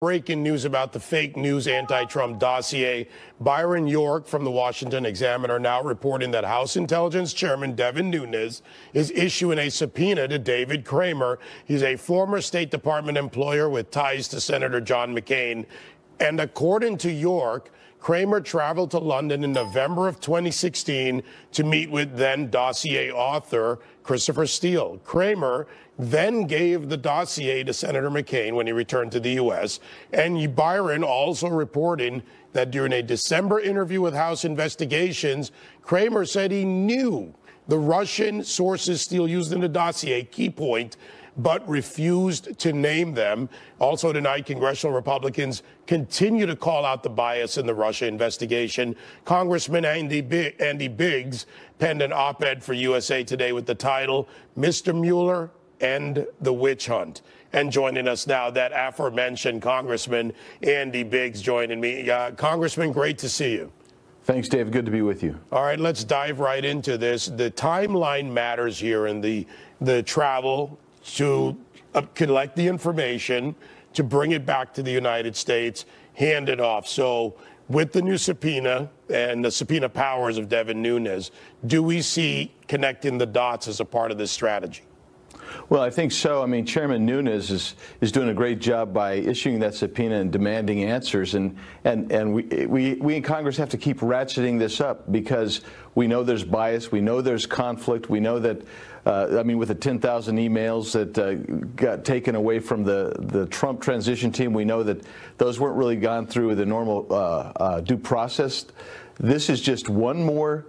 Breaking news about the fake news anti-Trump dossier. Byron York from the Washington Examiner now reporting that House Intelligence Chairman Devin Nunes is issuing a subpoena to David Kramer. He's a former State Department employer with ties to Senator John McCain. And according to York, Kramer traveled to London in November of 2016 to meet with then dossier author Christopher Steele. Kramer then gave the dossier to Senator McCain when he returned to the U.S. And Byron also reporting that during a December interview with House Investigations, Kramer said he knew the Russian sources Steele used in the dossier, key point, but refused to name them. Also tonight, congressional Republicans continue to call out the bias in the Russia investigation. Congressman Andy Biggs penned an op-ed for USA Today with the title, Mr. Mueller and the Witch Hunt. And joining us now, that aforementioned Congressman Andy Biggs joining me. Congressman, great to see you. Thanks, Dave. Good to be with you. All right, let's dive right into this. The timeline matters here in the travel to collect the information, to bring it back to the United States, hand it off. So with the new subpoena and the subpoena powers of Devin Nunes, do we see connecting the dots as a part of this strategy? Well, I think so. I mean, Chairman Nunes is doing a great job by issuing that subpoena and demanding answers. And we in Congress have to keep ratcheting this up because we know there's bias. We know there's conflict. We know that, I mean, with the 10,000 emails that got taken away from the Trump transition team, we know that those weren't really gone through the normal due process. This is just one more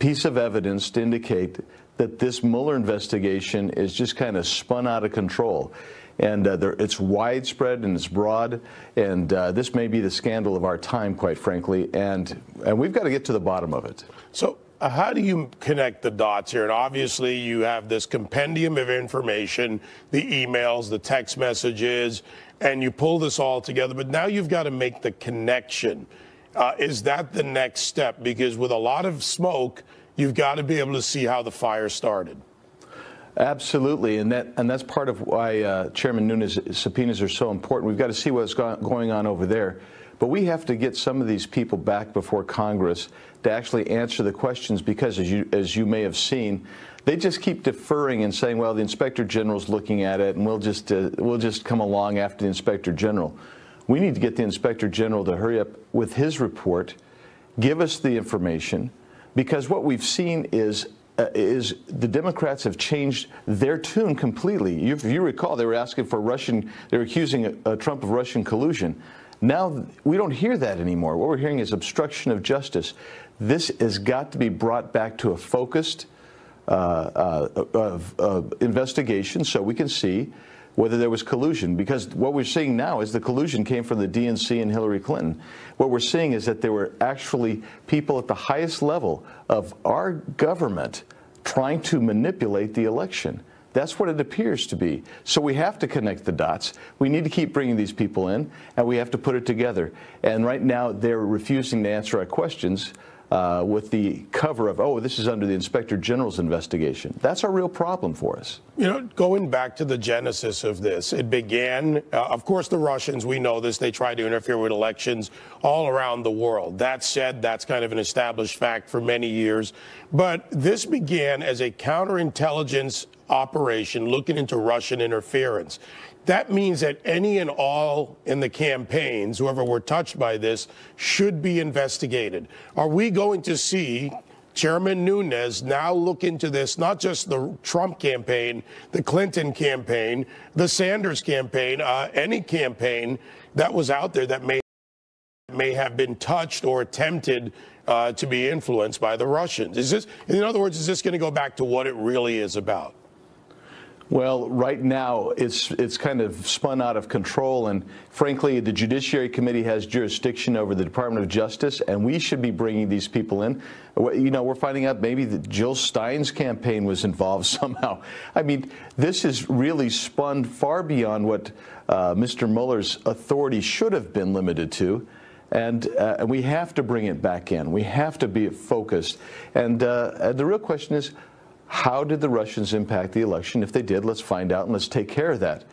piece of evidence to indicate that this Mueller investigation is just kind of spun out of control. And it's widespread and it's broad, and this may be the scandal of our time, quite frankly, and we've got to get to the bottom of it. So how do you connect the dots here? And obviously you have this compendium of information, the emails, the text messages, and you pull this all together, but now you've got to make the connection. Is that the next step? Because with a lot of smoke, you've got to be able to see how the fire started. Absolutely, and that's part of why Chairman Nunes' subpoenas are so important. We've got to see what's going on over there. But we have to get some of these people back before Congress to actually answer the questions because, as you may have seen, they just keep deferring and saying, well, the Inspector General's looking at it, and we'll just come along after the Inspector General. We need to get the Inspector General to hurry up with his report, give us the information, because what we've seen is the Democrats have changed their tune completely. If you recall, they were asking for they were accusing Trump of Russian collusion. Now we don't hear that anymore. What we're hearing is obstruction of justice. This has got to be brought back to a focused investigation so we can see whether there was collusion, because what we're seeing now is the collusion came from the DNC and Hillary Clinton. What we're seeing is that there were actually people at the highest level of our government trying to manipulate the election. That's what it appears to be. So we have to connect the dots. We need to keep bringing these people in, and we have to put it together. And right now, they're refusing to answer our questions with the cover of, oh, this is under the Inspector General's investigation. That's a real problem for us. You know, going back to the genesis of this, it began, of course, the Russians, we know this, they try to interfere with elections all around the world. That said, that's kind of an established fact for many years. But this began as a counterintelligence operation looking into Russian interference. That means that any and all in the campaigns, whoever were touched by this, should be investigated. Are we going to see Chairman Nunes now look into this, not just the Trump campaign, the Clinton campaign, the Sanders campaign, any campaign that was out there that may have been touched or attempted to be influenced by the Russians? Is this, in other words, is this going to go back to what it really is about? Well, right now, it's kind of spun out of control, and frankly, the Judiciary Committee has jurisdiction over the Department of Justice, and we should be bringing these people in. You know, we're finding out maybe that Jill Stein's campaign was involved somehow. I mean, this is really spun far beyond what Mr. Mueller's authority should have been limited to. And we have to bring it back in. We have to be focused. And the real question is, how did the Russians impact the election? If they did, let's find out and let's take care of that.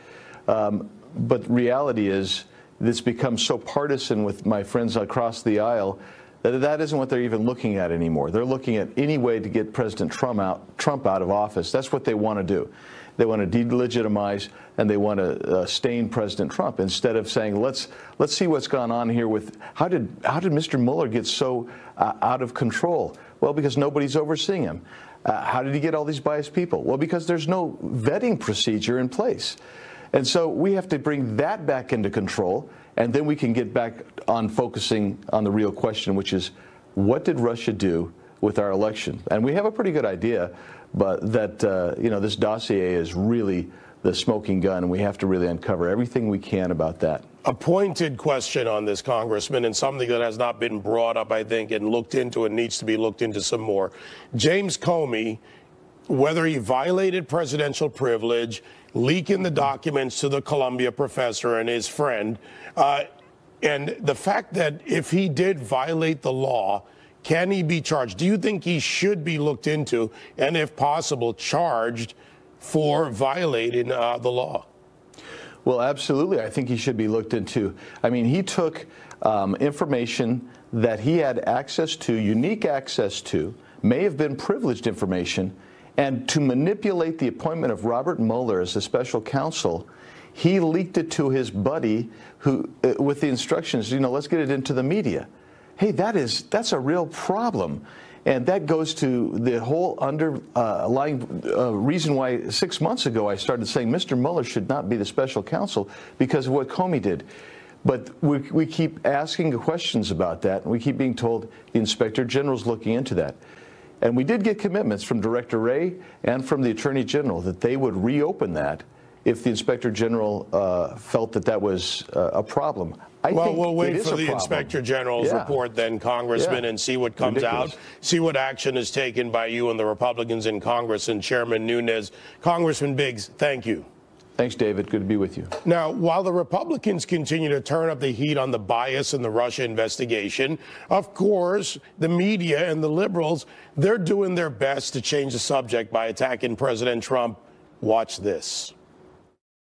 But reality is, that's become so partisan with my friends across the aisle that isn't what they're even looking at anymore. They're looking at any way to get President Trump out of office. That's what they want to do. They want to delegitimize and they want to stain President Trump instead of saying, let's see what's gone on here with how did Mr. Mueller get so out of control? Well, because nobody's overseeing him. How did he get all these biased people? Well, because there's no vetting procedure in place. And so we have to bring that back into control, and then we can get back on focusing on the real question, which is, what did Russia do with our election? And we have a pretty good idea, but that this dossier is really the smoking gun, and we have to really uncover everything we can about that. A pointed question on this, Congressman, and something that has not been brought up, I think, and looked into and needs to be looked into some more. James Comey, whether he violated presidential privilege, leaking the documents to the Columbia professor and his friend, and the fact that if he did violate the law, can he be charged? Do you think he should be looked into and, if possible, charged for violating the law? Well, absolutely. I think he should be looked into. I mean, he took information that he had access to, unique access to, may have been privileged information, and to manipulate the appointment of Robert Mueller as the special counsel, he leaked it to his buddy who, with the instructions, let's get it into the media. Hey, that's a real problem. And that goes to the whole underlying reason why 6 months ago I started saying Mr. Mueller should not be the special counsel because of what Comey did. But we keep asking questions about that, and we keep being told the Inspector General's looking into that. And we did get commitments from Director Wray and from the Attorney General that they would reopen that if the Inspector General felt that was a problem. Well, we'll wait for the Inspector General's report then, Congressman, and see what comes out, see what action is taken by you and the Republicans in Congress and Chairman Nunes. Congressman Biggs, thank you. Thanks, David. Good to be with you. Now, while the Republicans continue to turn up the heat on the bias in the Russia investigation, of course, the media and the liberals, they're doing their best to change the subject by attacking President Trump. Watch this.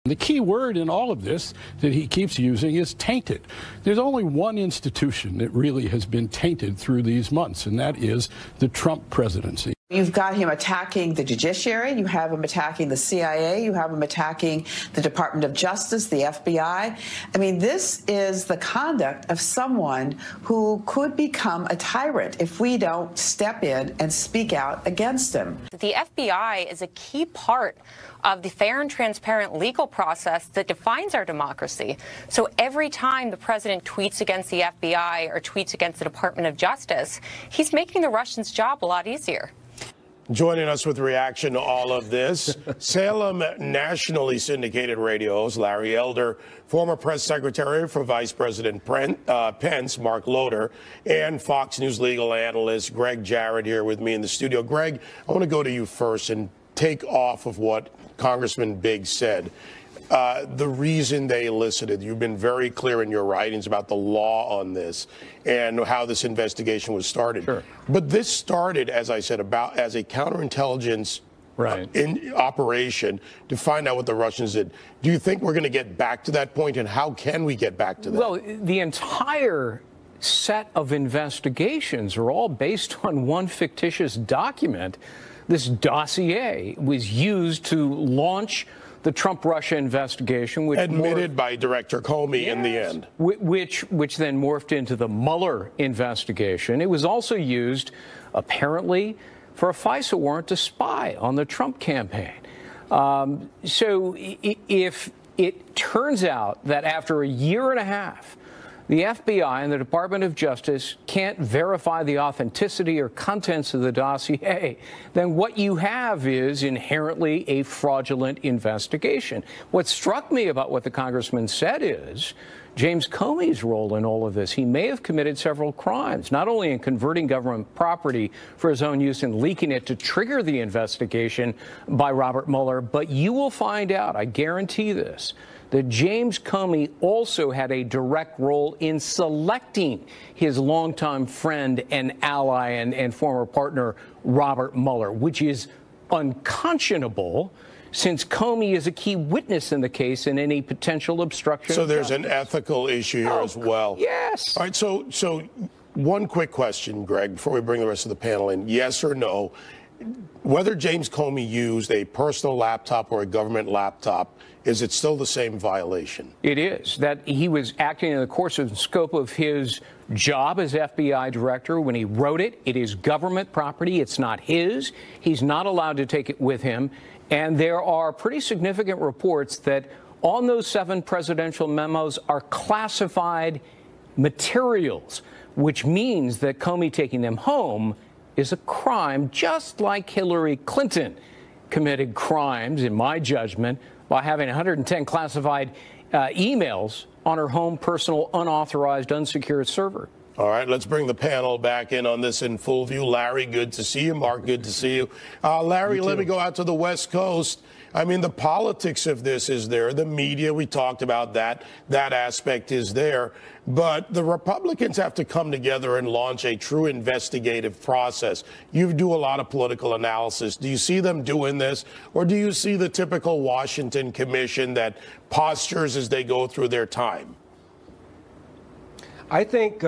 The key word in all of this that he keeps using is tainted. There's only one institution that really has been tainted through these months, and that is the Trump presidency. You've got him attacking the judiciary, you have him attacking the CIA, you have him attacking the Department of Justice, the FBI. I mean, this is the conduct of someone who could become a tyrant if we don't step in and speak out against him. The FBI is a key part of the fair and transparent legal process that defines our democracy. So every time the president tweets against the FBI or tweets against the Department of Justice, he's making the Russians' job a lot easier. Joining us with reaction to all of this, Salem nationally syndicated radio host Larry Elder, former press secretary for Vice President Pence, Mark Loder, and Fox News legal analyst Greg Jarrett here with me in the studio. Greg, I want to go to you first and take off of what Congressman Biggs said. The reason they elicited, you've been very clear in your writings about the law on this and how this investigation was started. Sure. But this started, as I said, as a counterintelligence operation to find out what the Russians did. Do you think we're going to get back to that point, and how can we get back to that? Well, the entire set of investigations are all based on one fictitious document. This dossier was used to launch the Trump-Russia investigation, which admitted by Director Comey in the end, which then morphed into the Mueller investigation. It was also used, apparently, for a FISA warrant to spy on the Trump campaign. So if it turns out that after a year and a half, the FBI and the Department of Justice can't verify the authenticity or contents of the dossier, then what you have is inherently a fraudulent investigation. What struck me about what the congressman said is James Comey's role in all of this. He may have committed several crimes, not only in converting government property for his own use and leaking it to trigger the investigation by Robert Mueller, but you will find out, I guarantee this, that James Comey also had a direct role in selecting his longtime friend and ally and former partner, Robert Mueller, which is unconscionable, since Comey is a key witness in the case in any potential obstruction. So there's an ethical issue here as well. Yes. All right, so one quick question, Greg, before we bring the rest of the panel in. Yes or no, whether James Comey used a personal laptop or a government laptop, is it still the same violation? It is. That he was acting in the course and scope of his job as FBI director. When he wrote it, it is government property. It's not his. He's not allowed to take it with him. And there are pretty significant reports that on those 7 presidential memos are classified materials, which means that Comey taking them home is a crime, just like Hillary Clinton committed crimes, in my judgment, by having 110 classified emails on her home personal, unauthorized, unsecured server. All right, let's bring the panel back in on this in full view. Larry, good to see you. Mark, good to see you. Larry, let me go out to the West Coast. I mean, the politics of this is there. The media, we talked about that. That aspect is there. But the Republicans have to come together and launch a true investigative process. You do a lot of political analysis. Do you see them doing this? Or do you see the typical Washington commission that postures as they go through their time? I think,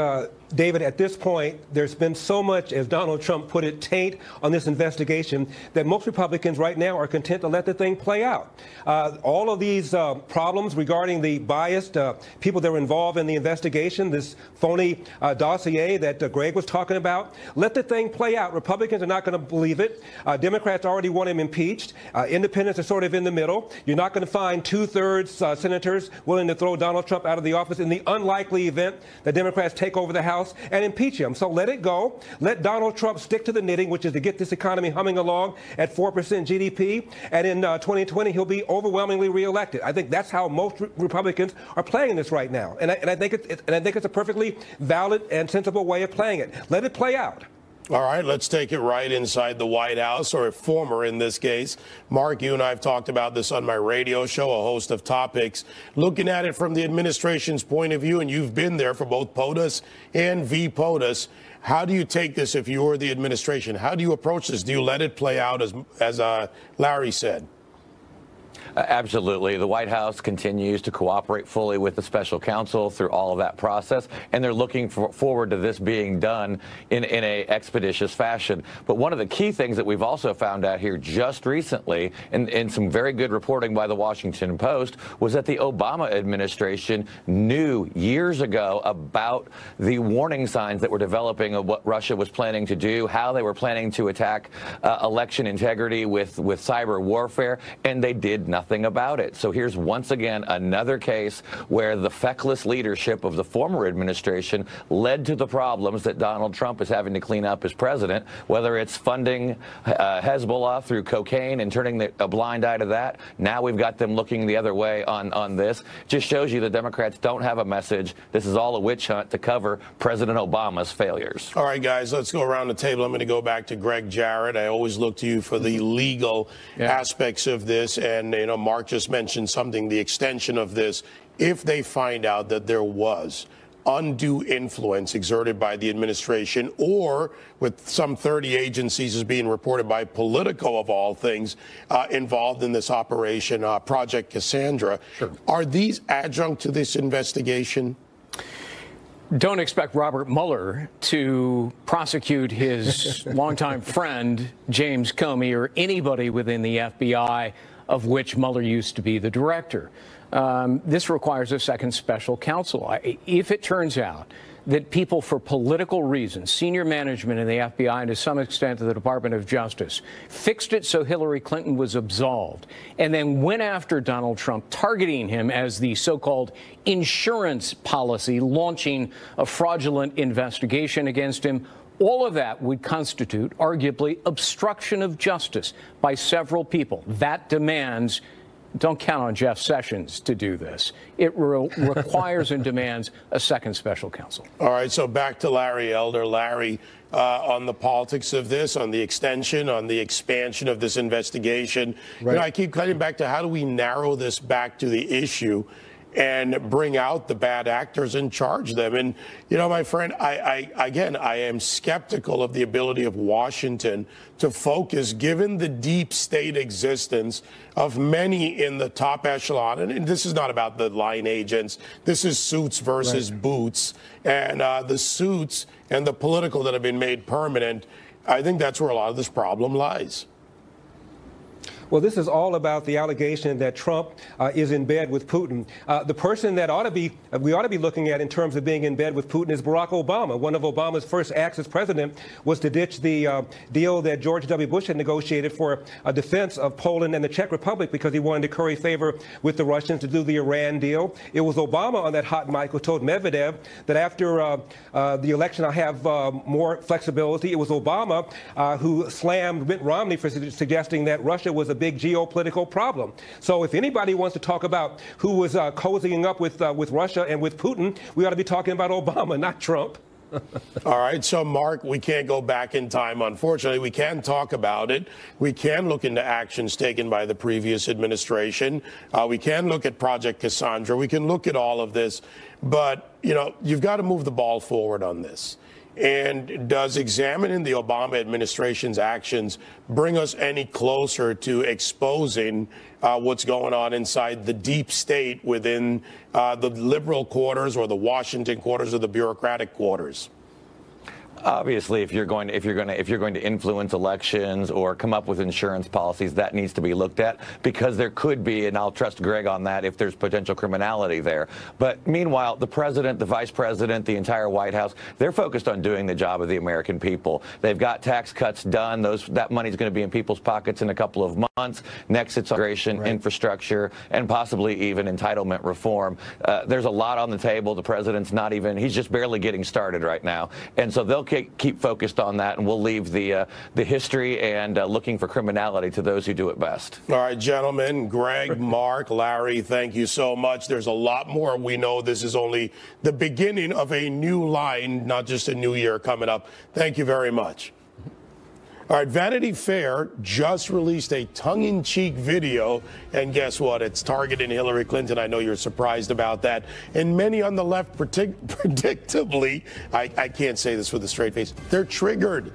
David, at this point, there's been so much, as Donald Trump put it, taint on this investigation that most Republicans right now are content to let the thing play out. All of these problems regarding the biased people that were involved in the investigation, this phony dossier that Greg was talking about, let the thing play out. Republicans are not going to believe it. Democrats already want him impeached. Independents are sort of in the middle. You're not going to find 2/3 senators willing to throw Donald Trump out of the office in the unlikely event that Democrats take over the House and impeach him. So let it go. Let Donald Trump stick to the knitting, which is to get this economy humming along at 4% GDP. And in 2020, he'll be overwhelmingly reelected. I think that's how most Republicans are playing this right now. And I think it's a perfectly valid and sensible way of playing it. Let it play out. All right, let's take it right inside the White House, or a former in this case. Mark, you and I have talked about this on my radio show, a host of topics, looking at it from the administration's point of view, and you've been there for both POTUS and VPOTUS. How do you take this if you're the administration? How do you approach this? Do you let it play out, as Larry said? Absolutely. The White House continues to cooperate fully with the special counsel through all of that process, and they're looking forward to this being done in a expeditious fashion. But one of the key things that we've also found out here just recently, in some very good reporting by the Washington Post, was that the Obama administration knew years ago about the warning signs that were developing of what Russia was planning to do, how they were planning to attack election integrity with cyber warfare, and they did nothing about it. So here's once again another case where the feckless leadership of the former administration led to the problems that Donald Trump is having to clean up as president, whether it's funding Hezbollah through cocaine and turning a blind eye to that. Now we've got them looking the other way on this. Just shows you the Democrats don't have a message. This is all a witch hunt to cover President Obama's failures. All right, guys, let's go around the table. I'm going to go back to Greg Jarrett. I always look to you for the legal aspects of this. And, Mark just mentioned something, the extension of this. If they find out that there was undue influence exerted by the administration, or with some 30 agencies as being reported by Politico, of all things, involved in this operation, Project Cassandra, are these adjunct to this investigation? Don't expect Robert Mueller to prosecute his longtime friend, James Comey, or anybody within the FBI, of which Mueller used to be the director. This requires a second special counsel. If it turns out that people, for political reasons, senior management in the FBI and to some extent the Department of Justice, fixed it so Hillary Clinton was absolved and then went after Donald Trump, targeting him as the so-called insurance policy, launching a fraudulent investigation against him, all of that would constitute, arguably, obstruction of justice by several people. That demands, don't count on Jeff Sessions to do this. It requires and demands a second special counsel. All right, so back to Larry Elder. Larry, on the politics of this, on the extension, on the expansion of this investigation. Right. I keep cutting back to how do we narrow this back to the issue. and bring out the bad actors and charge them. And, you know, my friend, I am skeptical of the ability of Washington to focus, given the deep state existence of many in the top echelon. And this is not about the line agents. This is suits versus boots. And the suits and the political that have been made permanent, I think that's where a lot of this problem lies. Well, this is all about the allegation that Trump is in bed with Putin. The person that we ought to be looking at in terms of being in bed with Putin is Barack Obama. One of Obama's first acts as president was to ditch the deal that George W. Bush had negotiated for a defense of Poland and the Czech Republic because he wanted to curry favor with the Russians to do the Iran deal. It was Obama on that hot mic who told Medvedev that after the election I'll have more flexibility. It was Obama who slammed Mitt Romney for suggesting that Russia was a big geopolitical problem. So if anybody wants to talk about who was cozying up with Russia and with Putin, we ought to be talking about Obama, not Trump. All right. So, Mark, we can't go back in time. Unfortunately, we can talk about it. We can look into actions taken by the previous administration. We can look at Project Cassandra. We can look at all of this. But, you know, you've got to move the ball forward on this. And does examining the Obama administration's actions bring us any closer to exposing what's going on inside the deep state within the liberal quarters or the Washington quarters or the bureaucratic quarters? Obviously, if you're going to influence elections or come up with insurance policies, that needs to be looked at because there could be, and I'll trust Greg on that, if there's potential criminality there. But meanwhile, the president, the vice president, the entire White House, they're focused on doing the job of the American people. They've got tax cuts done. That money's going to be in people's pockets in a couple of months. Next, it's immigration, infrastructure, and possibly even entitlement reform. There's a lot on the table. The president's he's just barely getting started right now. And so they'll keep focused on that, and we'll leave the history and looking for criminality to those who do it best. All right, gentlemen, Greg, Mark, Larry, thank you so much. There's a lot more. We know this is only the beginning of a new line, not just a new year coming up. Thank you very much. All right, Vanity Fair just released a tongue-in-cheek video, and guess what? It's targeting Hillary Clinton. I know you're surprised about that. And many on the left, predictably, I can't say this with a straight face, they're triggered.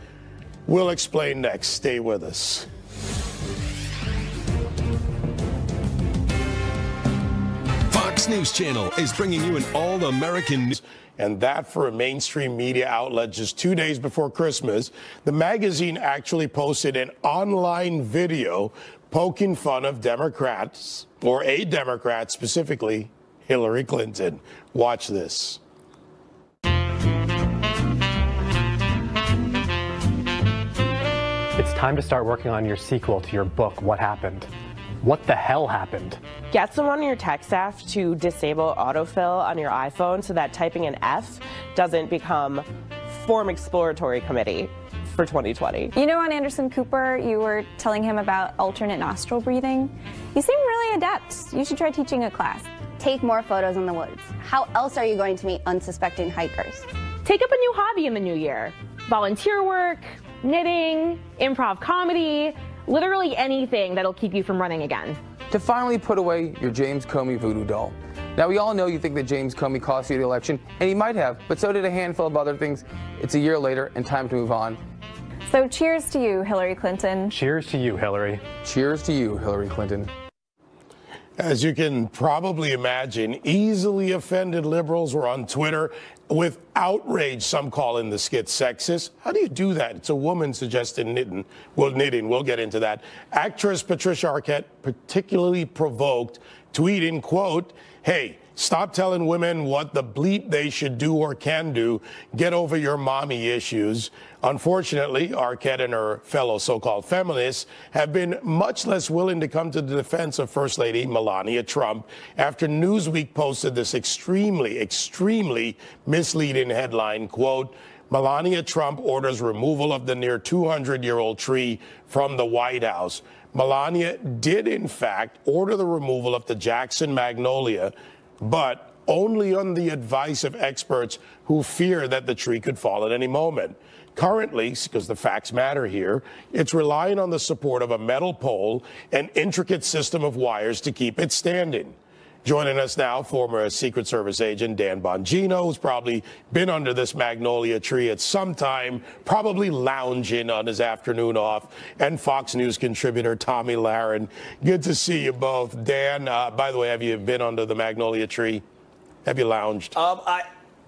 We'll explain next. Stay with us. Fox News Channel is bringing you an all-American news. And that for a mainstream media outlet just 2 days before Christmas. The magazine actually posted an online video poking fun of Democrats, or a Democrat specifically, Hillary Clinton. Watch this. It's time to start working on your sequel to your book, What Happened? What the hell happened? Get someone on your tech staff to disable autofill on your iPhone so that typing an F doesn't become Form Exploratory Committee for 2020. You know, on Anderson Cooper, you were telling him about alternate nostril breathing. You seem really adept. You should try teaching a class. Take more photos in the woods. How else are you going to meet unsuspecting hikers? Take up a new hobby in the new year. Volunteer work, knitting, improv comedy, literally anything that'll keep you from running again. To finally put away your James Comey voodoo doll. Now, we all know you think that James Comey cost you the election, and he might have, but so did a handful of other things. It's a year later, and time to move on. So cheers to you, Hillary Clinton. Cheers to you, Hillary. Cheers to you, Hillary Clinton. As you can probably imagine, easily offended liberals were on Twitter with outrage, some calling the skit sexist. How do you do that? It's a woman suggesting knitting. We'll get into that. Actress Patricia Arquette particularly provoked, tweeting, quote, "Hey, stop telling women what the bleep they should do or can do. Get over your mommy issues." Unfortunately, Arquette and her fellow so-called feminists have been much less willing to come to the defense of First Lady Melania Trump after Newsweek posted this extremely misleading headline, quote, "Melania Trump orders removal of the near 200-year-old tree from the White House." Melania did, in fact, order the removal of the Jackson magnolia, but only on the advice of experts who fear that the tree could fall at any moment. Currently, because the facts matter here, it's relying on the support of a metal pole and intricate system of wires to keep it standing. Joining us now, former Secret Service agent Dan Bongino, who's probably been under this magnolia tree at some time, probably lounging on his afternoon off, and Fox News contributor Tommy Lahren. Good to see you both. Dan, by the way, have you been under the magnolia tree? Have you lounged?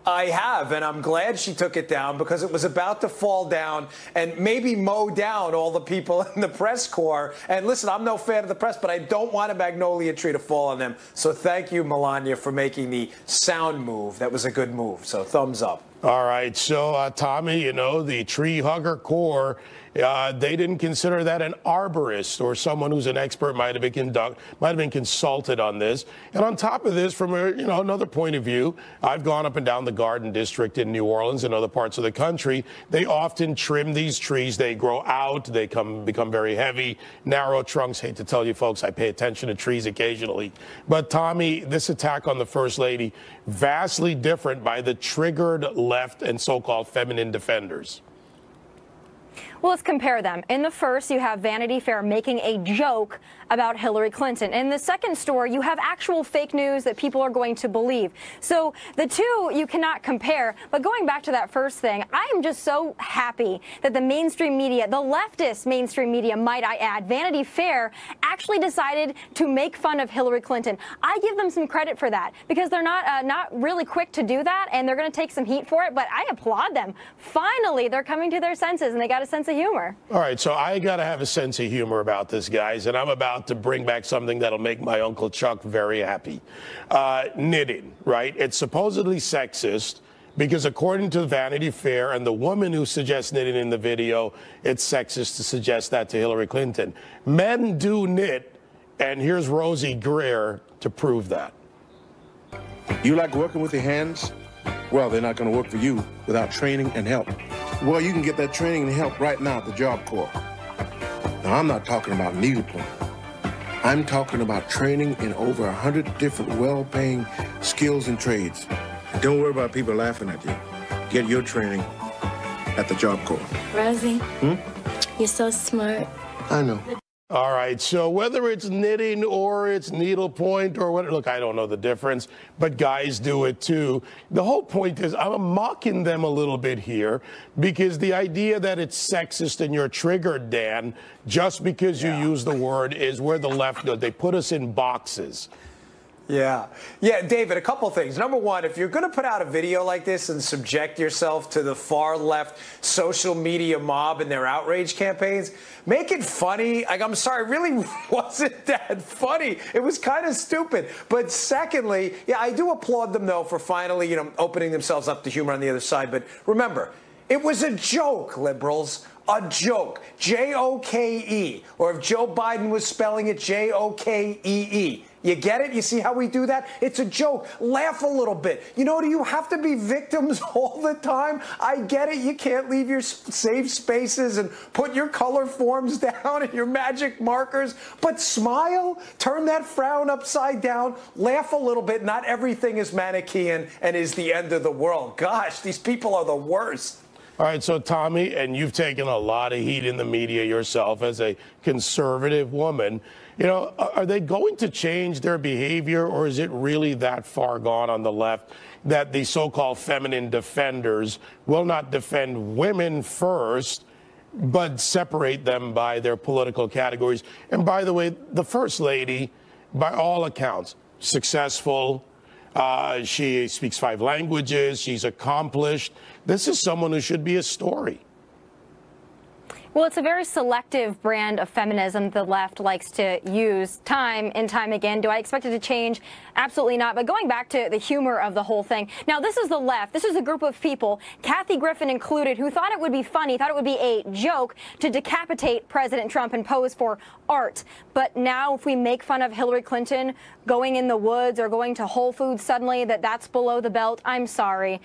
I have, and I'm glad she took it down because it was about to fall down and maybe mow down all the people in the press corps. And listen, I'm no fan of the press, but I don't want a magnolia tree to fall on them. So thank you, Melania, for making the sound move. That was a good move. So thumbs up. All right. So, Tommy, you know, the tree hugger corps, they didn't consider that an arborist or someone who's an expert might have been consulted on this. And on top of this, from another point of view, I've gone up and down the Garden District in New Orleans and other parts of the country. They often trim these trees. They grow out. They become very heavy, narrow trunks. Hate to tell you, folks, I pay attention to trees occasionally. But, Tommy, this attack on the First Lady, vastly different by the triggered left and so-called feminine defenders. Well, let's compare them. In the first, you have Vanity Fair making a joke about Hillary Clinton. In the second story, you have actual fake news that people are going to believe. So the two you cannot compare. But going back to that first thing, I am just so happy that the mainstream media, the leftist mainstream media, might I add, Vanity Fair, actually decided to make fun of Hillary Clinton. I give them some credit for that because they're not really quick to do that, and they're going to take some heat for it. But I applaud them. Finally, they're coming to their senses, and they got a sense of humor. All right, so I got to have a sense of humor about this, guys, and I'm about to bring back something that'll make my Uncle Chuck very happy. Knitting, right? It's supposedly sexist because according to Vanity Fair and the woman who suggests knitting in the video, it's sexist to suggest that to Hillary Clinton. Men do knit, and here's Rosie Greer to prove that. You like working with your hands? Well, they're not going to work for you without training and help. Well, you can get that training and help right now at the Job Corps. Now, I'm not talking about needlepoint. I'm talking about training in over 100 different well-paying skills and trades. And don't worry about people laughing at you. Get your training at the Job Corps. Rosie, you're so smart. I know. All right, so whether it's knitting or it's needlepoint or what, look, I don't know the difference, but guys do it too. The whole point is I'm mocking them a little bit here because the idea that it's sexist and you're triggered, Dan, just because you use the word is where the left, they put us in boxes. Yeah, David, a couple things. Number one, if you're going to put out a video like this and subject yourself to the far left social media mob and their outrage campaigns, make it funny. Like, I'm sorry, it really wasn't that funny. It was kind of stupid. But secondly, yeah, I do applaud them, though, for finally, opening themselves up to humor on the other side. But remember, it was a joke, liberals. A joke. J-O-K-E. Or if Joe Biden was spelling it J-O-K-E-E. You get it? You see how we do that? It's a joke. Laugh a little bit. Do you have to be victims all the time? I get it. You can't leave your safe spaces and put your color forms down and your magic markers. But smile. Turn that frown upside down. Laugh a little bit. Not everything is Manichaean and is the end of the world. Gosh, these people are the worst. All right, so Tommy, and you've taken a lot of heat in the media yourself as a conservative woman. Are they going to change their behavior, or is it really that far gone on the left that the so-called feminine defenders will not defend women first, but separate them by their political categories? And by the way, the First Lady, by all accounts, successful. She speaks 5 languages. She's accomplished. This is someone who should be a story. Well, it's a very selective brand of feminism the left likes to use time and time again. Do I expect it to change? Absolutely not. But going back to the humor of the whole thing. Now, this is the left. This is a group of people, Kathy Griffin included, who thought it would be funny, thought it would be a joke to decapitate President Trump and pose for art. But now if we make fun of Hillary Clinton going in the woods or going to Whole Foods suddenly, that's below the belt, I'm sorry.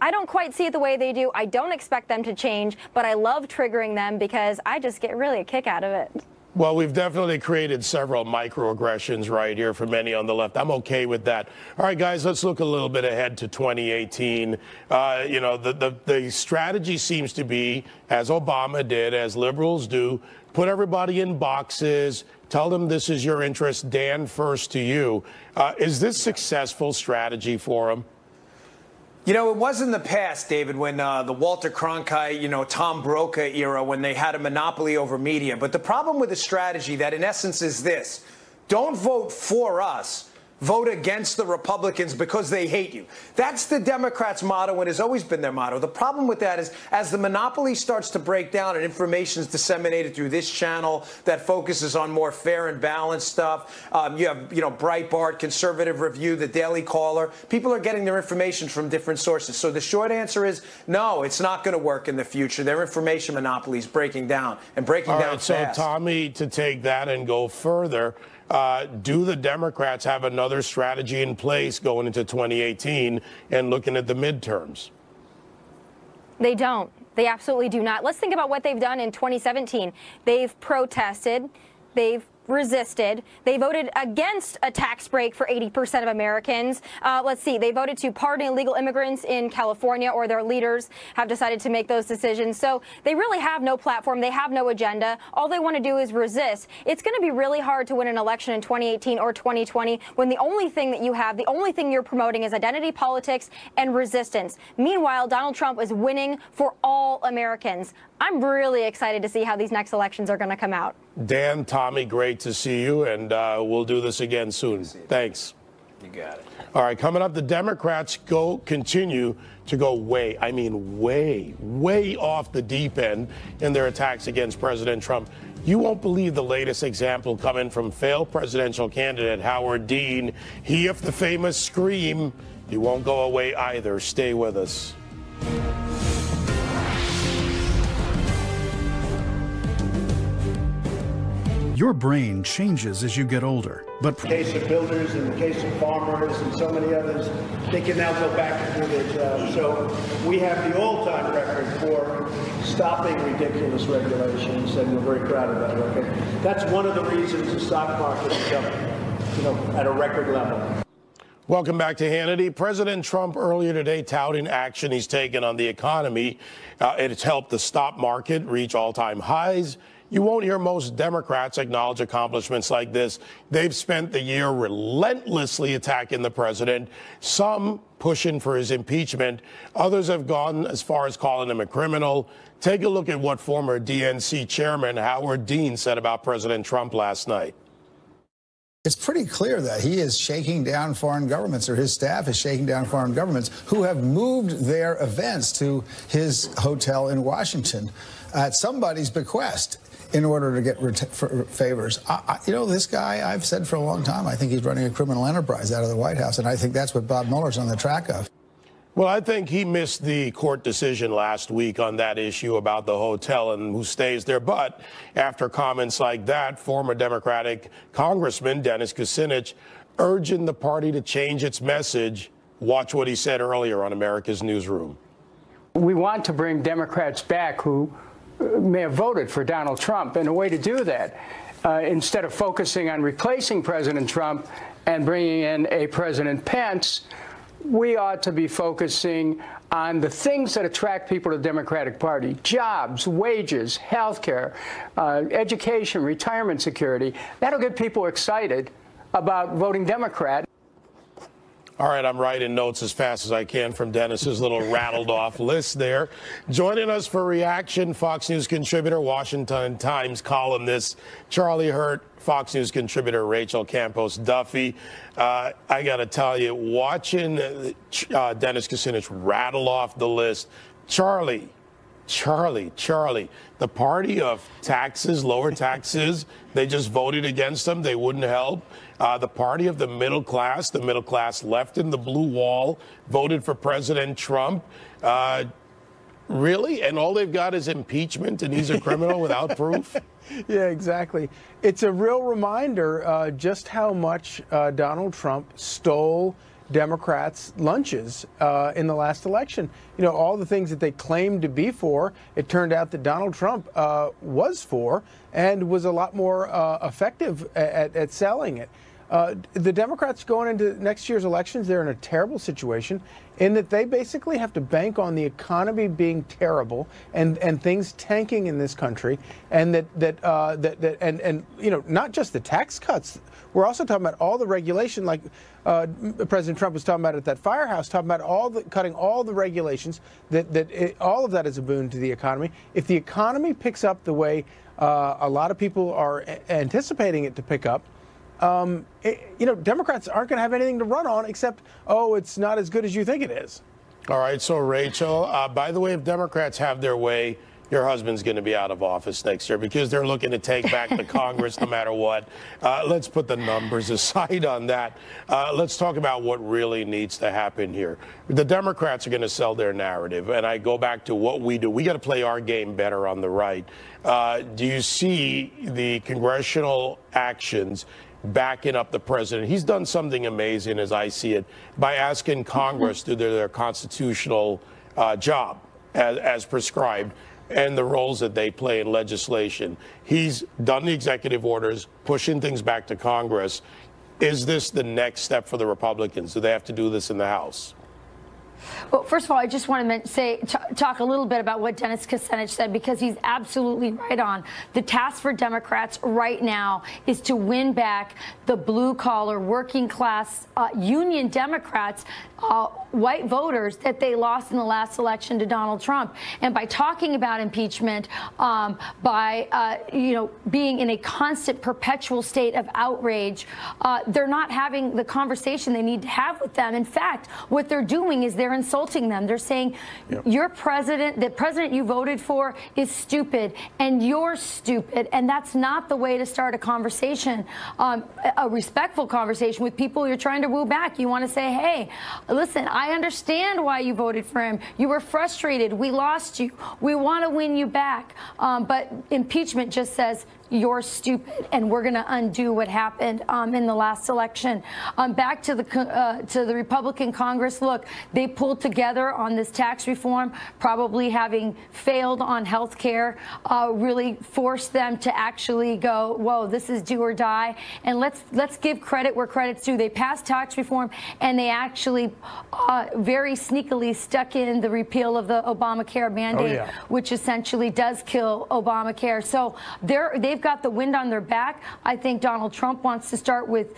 I don't quite see it the way they do. I don't expect them to change, but I love triggering them because I just get really a kick out of it. Well, we've definitely created several microaggressions right here for many on the left. I'm okay with that. All right, guys, let's look a little bit ahead to 2018. The strategy seems to be, as Obama did, as liberals do, put everybody in boxes, Tell them this is your interest. Dan, first to you. Is this successful strategy for him? You know, it was in the past, David, when the Walter Cronkite, Tom Brokaw era, when they had a monopoly over media. But the problem with the strategy, that in essence is this: don't vote for us. Vote against the Republicans because they hate you. That's the Democrats' motto and has always been their motto. The problem with that is as the monopoly starts to break down and information is disseminated through this channel that focuses on more fair and balanced stuff, you have, Breitbart, Conservative Review, the Daily Caller. People are getting their information from different sources. So the short answer is no, it's not going to work in the future. Their information monopoly is breaking down and breaking down fast. So, Tommy, to take that and go further, do the Democrats have another strategy in place going into 2018 and looking at the midterms? They don't. They absolutely do not. Let's think about what they've done in 2017. They've protested. They've resisted. They voted against a tax break for 80% of Americans. Let's see. They voted to pardon illegal immigrants in California, or their leaders have decided to make those decisions. So they really have no platform. They have no agenda. All they want to do is resist. It's going to be really hard to win an election in 2018 or 2020 when the only thing that you have, the only thing you're promoting is identity politics and resistance. Meanwhile, Donald Trump is winning for all Americans. I'm really excited to see how these next elections are going to come out. Dan, Tommy, great to see you, and we'll do this again soon. Thanks. You got it. All right, coming up, the Democrats continue to go way off the deep end in their attacks against President Trump. You won't believe the latest example coming from failed presidential candidate Howard Dean. He, of the famous scream, he won't go away either. Stay with us. Your brain changes as you get older, but in the case of builders, in the case of farmers, and so many others, they can now go back and do their job. So we have the all-time record for stopping ridiculous regulations, and we're very proud of that record. That's one of the reasons the stock market is up, at a record level. Welcome back to Hannity. President Trump earlier today touting action he's taken on the economy. It's helped the stock market reach all-time highs. You won't hear most Democrats acknowledge accomplishments like this. They've spent the year relentlessly attacking the president, some pushing for his impeachment. Others have gone as far as calling him a criminal. Take a look at what former DNC chairman Howard Dean said about President Trump last night. It's pretty clear that he is shaking down foreign governments, or his staff is shaking down foreign governments who have moved their events to his hotel in Washington at somebody's bequest in order to get favors. This guy, I've said for a long time, I think he's running a criminal enterprise out of the White House, and I think that's what Bob Mueller's on the track of. Well, I think he missed the court decision last week on that issue about the hotel and who stays there. But after comments like that, former Democratic Congressman Dennis Kucinich urging the party to change its message. Watch what he said earlier on America's Newsroom. We want to bring Democrats back who may have voted for Donald Trump, and a way to do that, instead of focusing on replacing President Trump and bringing in a President Pence, we ought to be focusing on the things that attract people to the Democratic Party: jobs, wages, health care, education, retirement security. That'll get people excited about voting Democrat. All right, I'm writing notes as fast as I can from Dennis's little rattled off list there. Joining us for reaction, Fox News contributor, Washington Times columnist Charlie Hurt, Fox News contributor Rachel Campos Duffy. I got to tell you, watching Dennis Kucinich rattle off the list, Charlie, the party of taxes, lower taxes, they just voted against them. They wouldn't help. The party of the middle class left in the blue wall, voted for President Trump. Really? And all they've got is impeachment, and he's a criminal without proof? Yeah, exactly. It's a real reminder just how much Donald Trump stole Democrats' lunches in the last election. All the things that they claimed to be for, it turned out that Donald Trump was for and was a lot more effective at selling it. The Democrats going into next year's elections, they're in a terrible situation in that they basically have to bank on the economy being terrible and things tanking in this country, and and you know, not just the tax cuts. We're also talking about all the regulation, like President Trump was talking about at that firehouse, talking about cutting all the regulations. All of that is a boon to the economy. If the economy picks up the way a lot of people are anticipating it to pick up, you know, Democrats aren't going to have anything to run on except, oh, it's not as good as you think it is. All right. So, Rachel, by the way, if Democrats have their way, your husband's going to be out of office next year because they're looking to take back the Congress no matter what. Let's put the numbers aside on that. Let's talk about what really needs to happen here. The Democrats are going to sell their narrative, and I go back to what we do. We got to play our game better on the right. Do you see the congressional actions backing up the president? He's done something amazing, as I see it, by asking Congress to do their constitutional job as prescribed, and the roles that they play in legislation. He's done the executive orders, pushing things back to Congress. Is this the next step for the Republicans? Do they have to do this in the House? Well, first of all, I just want to talk a little bit about what Dennis Kucinich said, because he's absolutely right on. The task for Democrats right now is to win back the blue-collar, working-class union Democrats, white voters that they lost in the last election to Donald Trump. And by talking about impeachment, by being in a constant, perpetual state of outrage, they're not having the conversation they need to have with them. In fact, what they're doing is they're insulting them. They're saying, your president, the president you voted for, is stupid, and you're stupid, and that's not the way to start a conversation, a respectful conversation with people you're trying to woo back. You want to say, hey, listen, I understand why you voted for him. You were frustrated. We lost you. We want to win you back. But impeachment just says, you're stupid, and we're going to undo what happened in the last election. Back to the Republican Congress, look, they pulled together on this tax reform, probably having failed on health care, really forced them to actually go, whoa, this is do or die. And let's give credit where credit's due. They passed tax reform, and they actually very sneakily stuck in the repeal of the Obamacare mandate, which essentially does kill Obamacare. So they've got the wind on their back. I think Donald Trump wants to start with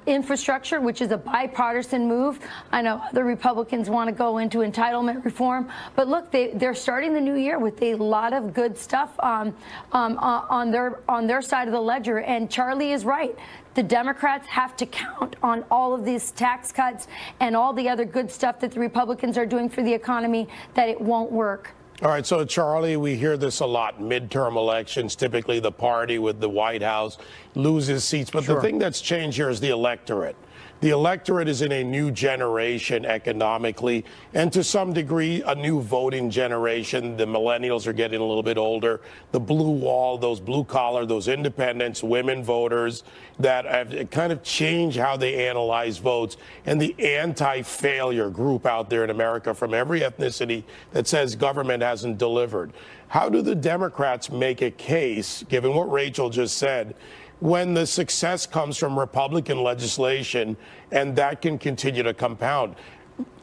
infrastructure, which is a bipartisan move. I know other Republicans want to go into entitlement reform, but look, they're starting the new year with a lot of good stuff on their side of the ledger. And Charlie is right. The Democrats have to count on all of these tax cuts and all the other good stuff that the Republicans are doing for the economy, that it won't work. All right, so Charlie, we hear this a lot. Midterm elections, typically the party with the White House loses seats. But the thing that's changed here is the electorate. The electorate is in a new generation economically, and to some degree, a new voting generation. The millennials are getting a little bit older. The blue wall, those blue collar, those independents, women voters that have kind of changed how they analyze votes, and the anti-failure group out there in America from every ethnicity that says government hasn't delivered. How do the Democrats make a case, given what Rachel just said, when the success comes from Republican legislation and that can continue to compound?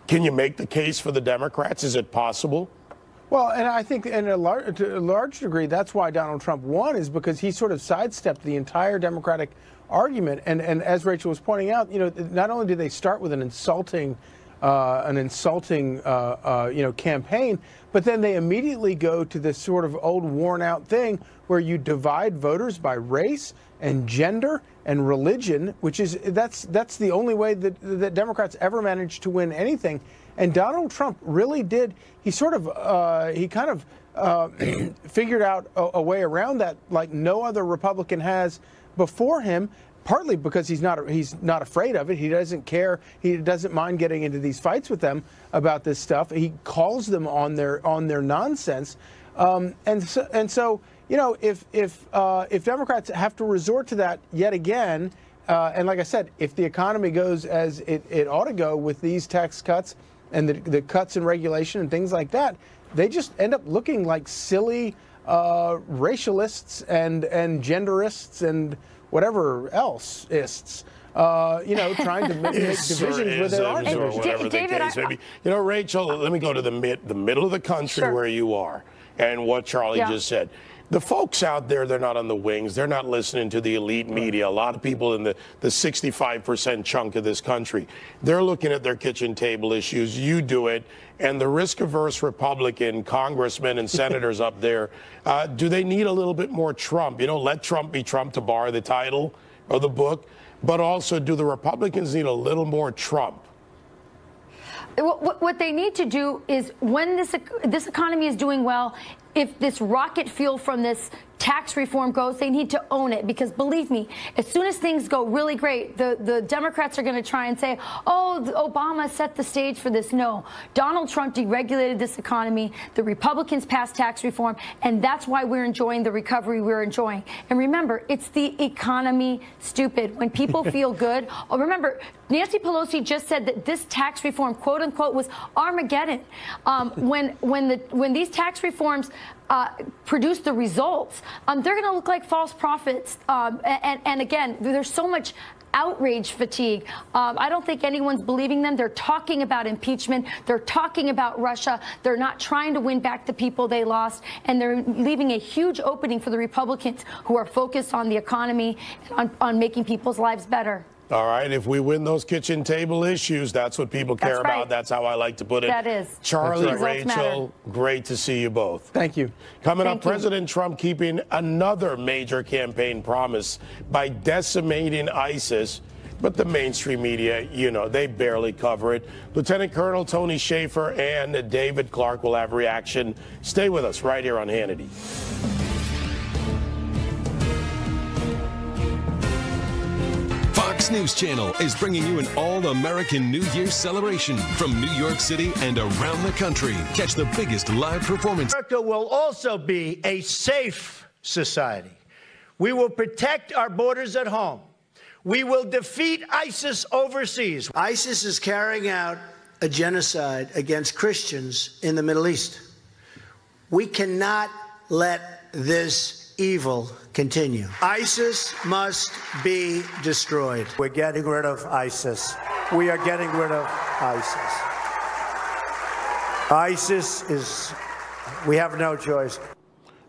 Can you make the case for the Democrats? Is it possible? Well, and I think to a large degree, that's why Donald Trump won, is because he sort of sidestepped the entire Democratic argument. And as Rachel was pointing out, you know, not only did they start with an insulting campaign, but then they immediately go to this sort of old worn-out thing where you divide voters by race and gender and religion, which is that's the only way that Democrats ever managed to win anything. And Donald Trump really did. He sort of he kind of figured out a way around that like no other Republican has before him. Partly because he's not afraid of it. He doesn't care. He doesn't mind getting into these fights with them about this stuff. He calls them on their nonsense. And so you know, if Democrats have to resort to that yet again, and like I said, if the economy goes as it ought to go with these tax cuts and the cuts in regulation and things like that, they just end up looking like silly racialists and genderists and whatever else ists. trying to make divisions where there aren't divisions. Whatever the case may be. You know, Rachel, let me go to the middle of the country where you are and what Charlie just said. The folks out there, they're not on the wings. They're not listening to the elite media. A lot of people in the 65% chunk of this country, they're looking at their kitchen table issues. You do it. And the risk-averse Republican congressmen and senators up there, do they need a little bit more Trump? You know, let Trump be Trump, to borrow the title of the book. But also, do the Republicans need a little more Trump? What they need to do is, when this economy is doing well, if this rocket fuel from this tax reform goes, they need to own it, because believe me, as soon as things go really great, the Democrats are going to try and say, oh, Obama set the stage for this. No, Donald Trump deregulated this economy. The Republicans passed tax reform, and that's why we're enjoying the recovery we're enjoying. And remember, it's the economy, stupid. When people feel good, remember, Nancy Pelosi just said that this tax reform, quote unquote, was Armageddon. When these tax reforms produce the results, they're going to look like false prophets. And again, there's so much outrage fatigue. I don't think anyone's believing them. They're talking about impeachment. They're talking about Russia. They're not trying to win back the people they lost. And they're leaving a huge opening for the Republicans, who are focused on the economy and on making people's lives better. All right, if we win those kitchen table issues, that's what people care about. That's how I like to put it. That is. Charlie, Rachel, great to see you both. Thank you. Coming up, President Trump keeping another major campaign promise by decimating ISIS. But the mainstream media, you know, they barely cover it. Lieutenant Colonel Tony Shaffer and David Clark will have reaction. Stay with us right here on Hannity. Fox News Channel is bringing you an all-American New Year celebration from New York City and around the country. Catch the biggest live performance. America will also be a safe society. We will protect our borders at home. We will defeat ISIS overseas. ISIS is carrying out a genocide against Christians in the Middle East. We cannot let this evil continue. ISIS must be destroyed. We're getting rid of ISIS. We are getting rid of ISIS. ISIS is, we have no choice.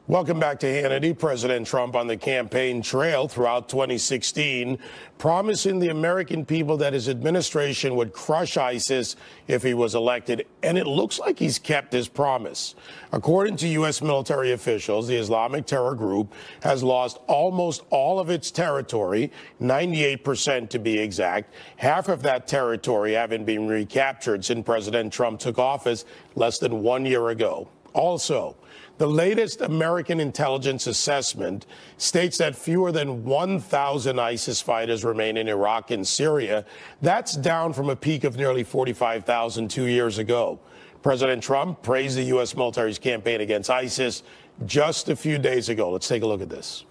Welcome back to Hannity. President Trump on the campaign trail throughout 2016, promising the American people that his administration would crush ISIS if he was elected, and it looks like he's kept his promise. According to U.S. military officials, the Islamic terror group has lost almost all of its territory, 98% to be exact. Half of that territory having been recaptured since President Trump took office less than 1 year ago. Also, the latest American intelligence assessment states that fewer than 1,000 ISIS fighters remain in Iraq and Syria. That's down from a peak of nearly 45,000 2 years ago. President Trump praised the U.S. military's campaign against ISIS just a few days ago. Let's take a look at this.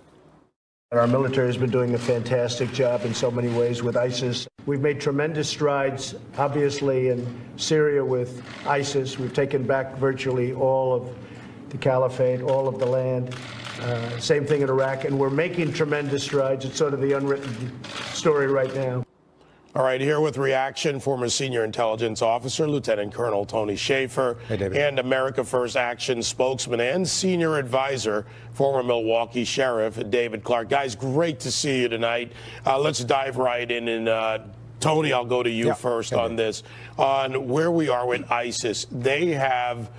Our military has been doing a fantastic job in so many ways with ISIS. We've made tremendous strides, obviously, in Syria with ISIS. We've taken back virtually all of the caliphate, all of the land. Same thing in Iraq, and we're making tremendous strides. It's sort of the unwritten story right now. All right, here with reaction, former senior intelligence officer, Lieutenant Colonel Tony Shaffer, and America First Action spokesman and senior advisor, former Milwaukee Sheriff David Clark. Guys, great to see you tonight. Let's dive right in. And Tony, I'll go to you first on this, on where we are with ISIS. They have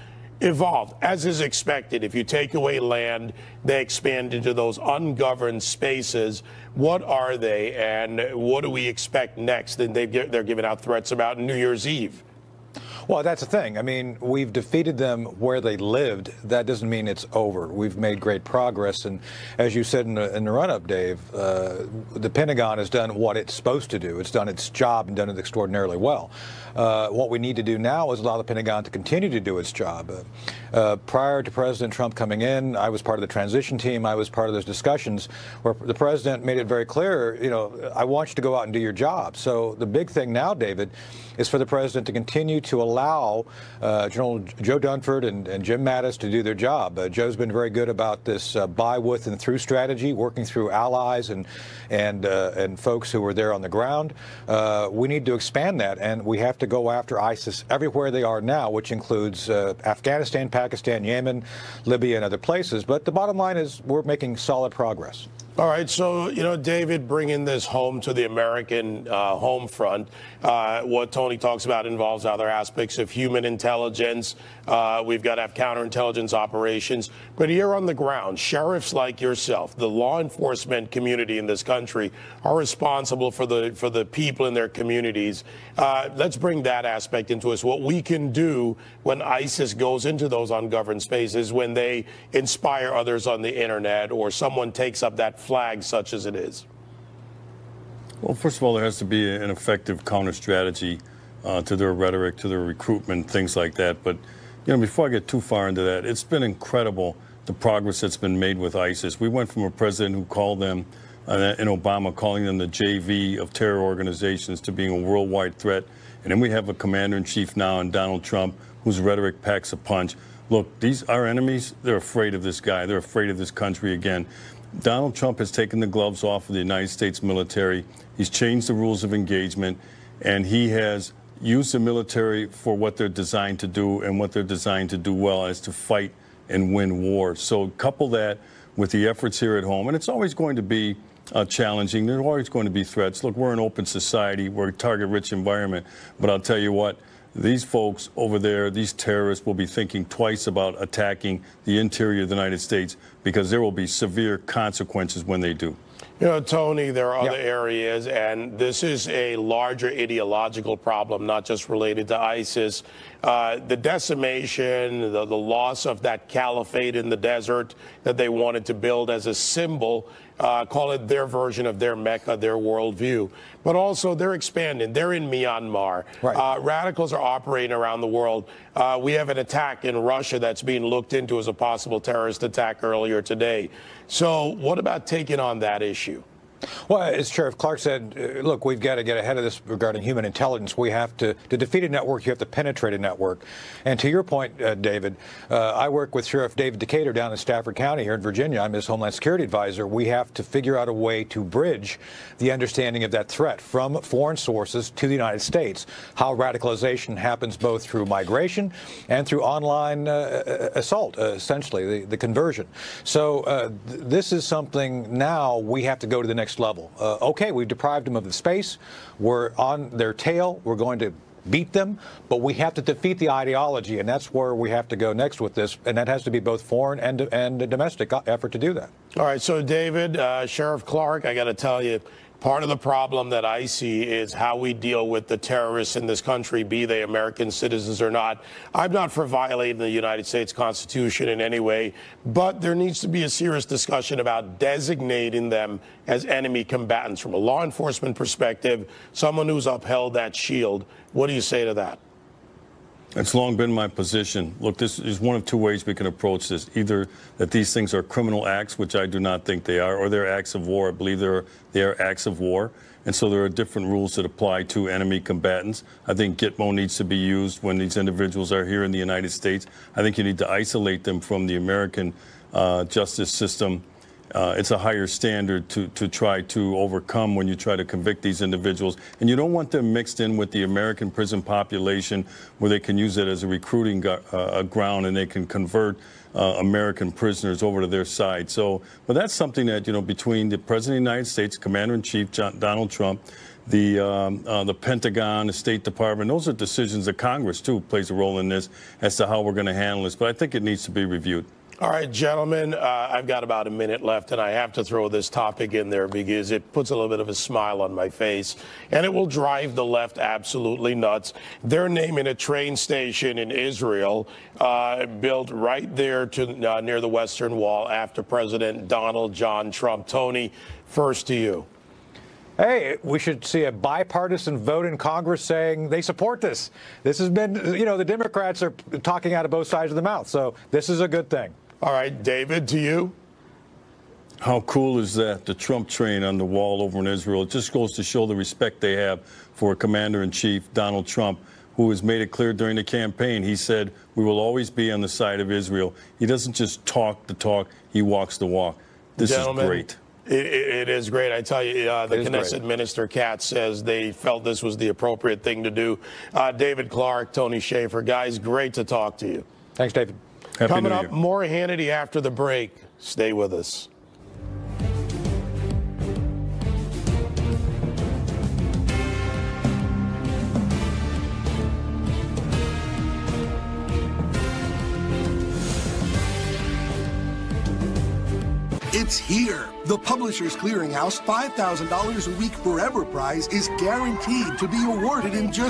evolved, as is expected. If you take away land, they expand into those ungoverned spaces. What are they, and what do we expect next? And they're giving out threats about New Year's Eve. Well, that's the thing. I mean, we've defeated them where they lived. That doesn't mean it's over. We've made great progress. And as you said in the run-up, Dave, the Pentagon has done what it's supposed to do. It's done its job and done it extraordinarily well. What we need to do now is allow the Pentagon to continue to do its job. Prior to President Trump coming in, I was part of the transition team. I was part of those discussions where the president made it very clear, I want you to go out and do your job. So the big thing now, David, is for the president to continue to allow General Joe Dunford and Jim Mattis to do their job. Joe's been very good about this by, with, and through strategy, working through allies and folks who are there on the ground. We need to expand that, and we have to go after ISIS everywhere they are now, which includes Afghanistan, Pakistan, Yemen, Libya, and other places. But the bottom line is we're making solid progress. All right, so, David, bringing this home to the American home front, what Tony talks about involves other aspects of human intelligence. We've got to have counterintelligence operations. But here on the ground, sheriffs like yourself, the law enforcement community in this country, are responsible for the people in their communities. Let's bring that aspect into us. What we can do when ISIS goes into those ungoverned spaces, when they inspire others on the internet or someone takes up that flag such as it is? Well, first of all, there has to be an effective counter strategy to their rhetoric, to their recruitment, things like that. But, before I get too far into that, it's been incredible the progress that's been made with ISIS. We went from a president who called them, in Obama, calling them the JV of terror organizations, to being a worldwide threat. And then we have a commander-in-chief now in Donald Trump, whose rhetoric packs a punch. Look, our enemies, they're afraid of this guy. They're afraid of this country again. Donald Trump has taken the gloves off of the United States military. He's changed the rules of engagement, and he has used the military for what they're designed to do, and what they're designed to do well is to fight and win wars. So couple that with the efforts here at home, and it's always going to be challenging. There's always going to be threats. Look, we're an open society. We're a target-rich environment. But I'll tell you what, these folks over there, these terrorists, will be thinking twice about attacking the interior of the United States, because there will be severe consequences when they do. Tony, there are other areas, and this is a larger ideological problem, not just related to ISIS. The decimation, the loss of that caliphate in the desert that they wanted to build as a symbol, call it their version of their Mecca, their worldview. But also, they're expanding. They're in Myanmar. Right. Radicals are operating around the world. We have an attack in Russia that's being looked into as a possible terrorist attack earlier today. So what about taking on that issue? Well, as Sheriff Clark said, look, we've got to get ahead of this regarding human intelligence. We have to defeat a network, you have to penetrate a network. And to your point, David, I work with Sheriff David Decatur down in Stafford County here in Virginia. I'm his Homeland Security Advisor. We have to figure out a way to bridge the understanding of that threat from foreign sources to the United States, how radicalization happens both through migration and through online assault, essentially, the conversion. So this is something now we have to go to the next level. Okay, we've deprived them of the space. We're on their tail. We're going to beat them, but we have to defeat the ideology, and that's where we have to go next with this, and that has to be both foreign and a domestic effort to do that. All right, so David, Sheriff Clark, I got to tell you, part of the problem that I see is how we deal with the terrorists in this country, be they American citizens or not. I'm not for violating the United States Constitution in any way, but there needs to be a serious discussion about designating them as enemy combatants from a law enforcement perspective, someone who's upheld that shield. What do you say to that? It's long been my position. Look, this is one of two ways we can approach this. Either that these things are criminal acts, which I do not think they are, or they're acts of war. I believe they are acts of war. And so there are different rules that apply to enemy combatants. I think Gitmo needs to be used when these individuals are here in the United States. I think you need to isolate them from the American justice system. It's a higher standard to try to overcome when you try to convict these individuals. And you don't want them mixed in with the American prison population, where they can use it as a recruiting ground, and they can convert American prisoners over to their side. So, but that's something that, between the President of the United States, Commander-in-Chief Donald Trump, the Pentagon, the State Department, those are decisions that Congress, too, plays a role in this as to how we're going to handle this. But I think it needs to be reviewed. All right, gentlemen, I've got about a minute left, and I have to throw this topic in there because it puts a little bit of a smile on my face, and it will drive the left absolutely nuts. They're naming a train station in Israel built right there to near the Western Wall after President Donald John Trump. Tony, first to you. Hey, we should see a bipartisan vote in Congress saying they support this. This has been, the Democrats are talking out of both sides of the mouth, so this is a good thing. All right, David, to you. How cool is that? The Trump train on the wall over in Israel. It just goes to show the respect they have for Commander-in-Chief Donald Trump, who has made it clear during the campaign. He said, we will always be on the side of Israel. He doesn't just talk the talk, he walks the walk. This is great. It is great. I tell you, the Knesset Minister Katz says they felt this was the appropriate thing to do. David Clark, Tony Schaefer, guys, great to talk to you. Thanks, David. Coming up, more Hannity after the break. Stay with us. It's here. The Publishers Clearinghouse $5,000 a week forever prize is guaranteed to be awarded in just